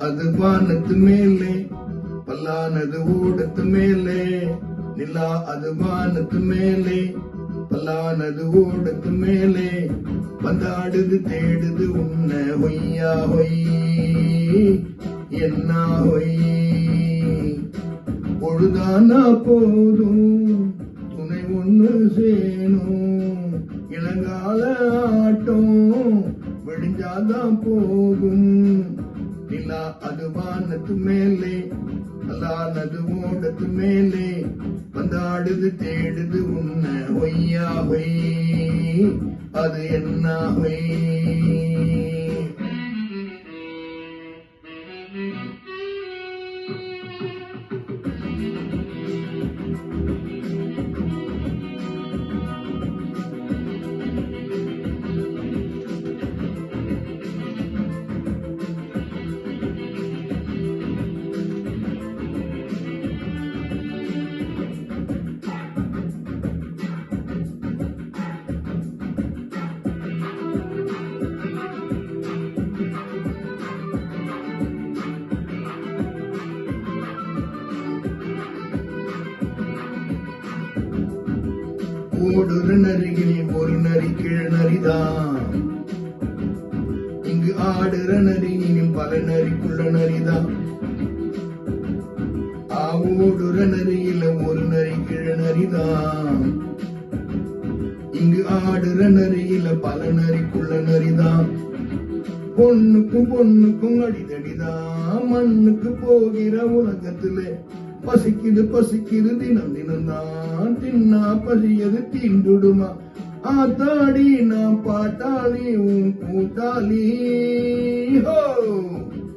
அது வானத்து மேலே பல்லானது ஓடத்து மேலே நிலா அது வானத்து மேலே பல்லானது ஓடத்து மேலே வந்தாடுது தேடுது உன்ன ஒய்யா ஒய் என்ன ஒய் பொழுதானா போதும் துணை ஒண்ணு சேனும் இளங்கால ஆட்டம் விழிஞ்சாதான் போகும் நிலா அது வானத்து மேலே பல்லானது ஓடத்து மேலே வந்தாடுது தேடுது உன்ன ஒய்யா ஒய் அது என்ன ஒய் ஓடுற நரியில் ஒரு நரி கீழ் நரிதான் இங்கு ஆடுற நரியினில் பல நரிக்குள்ள நரிதான் ஓடுற நரியில ஒரு நரி கீழ் நரிதான் இங்கு ஆடுற நரியில பல நரிக்குள்ள நரிதான் பொண்ணுக்கும் பொண்ணுக்கும் அடிதடிதான் மண்ணுக்கு போகிற உலகத்திலே பசிக்குது பசிக்குது தினம் தினம்தான் தின்னா பசியது தீண்டுடுமா ஆத்தாடி நான் பாட்டாளி உன் கூட்டாளி ஹோ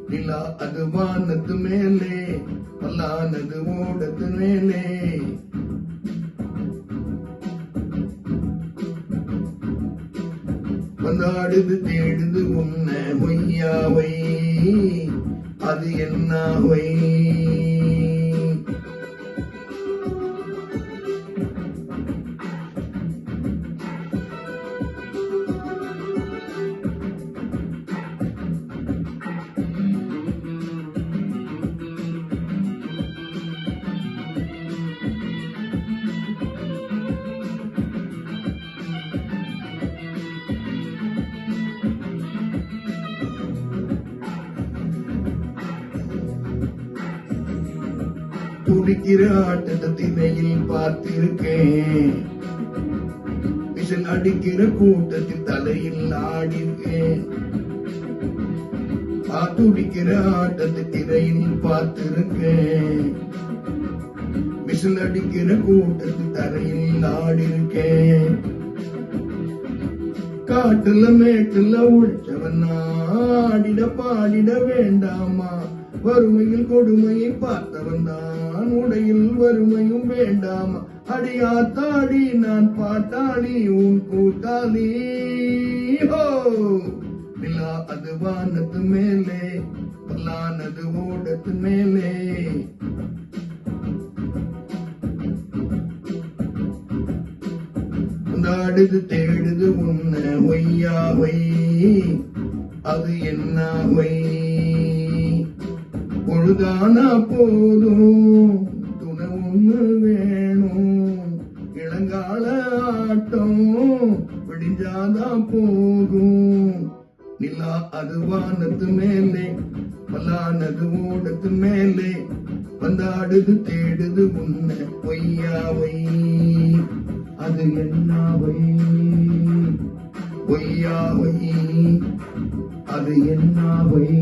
நிலா அது வானத்து மேலே பல்லானது ஓடத்து மேலே வந்தாடுது தேடுது உன்ன ஒய்யா ஒய் அது என்ன ஒய் துடிக்கிற ஆட்டத்தை திரையில் பார்த்திருக்கேன் விசில் அடிக்கிற கூட்டத்தில் தலையில் ஆடிருக்கேன் துடிக்கிற ஆட்டத்தை திரையில் பார்த்திருக்கேன் விசில் அடிக்கிற கூட்டத்தில் தரையில் ஆடிருக்கேன் காட்டுல மேட்டுல உழைச்சவன் ஆடிட பாடிட வேண்டாமா வறுமையில் கொடுமையை பார்த்தவன் தான் உடையில் வறுமையும் வேண்டாமா அடியாத்தாடி நான் பாட்டாளி உன் கூட்டாளி ஹோ நிலா அது வானத்து மேலே பல்லானது ஓடத்து மேலே கொண்டாடுது தேடுது உன்ன ஒய்யா ஒய் அது என்ன ஒய் பொழுதானா போதும் துணை ஒண்ணு வேணும் இளங்கால ஆட்டம் விடிஞ்சாதான் போகும் நிலா அது வானத்து மேலே பல்லானது ஓடத்து மேலே வந்தாடுது தேடுது உன்ன ஒய்யா ஒய் அது என்ன ஒய் ஒய்யா ஒய் அது என்ன ஒய்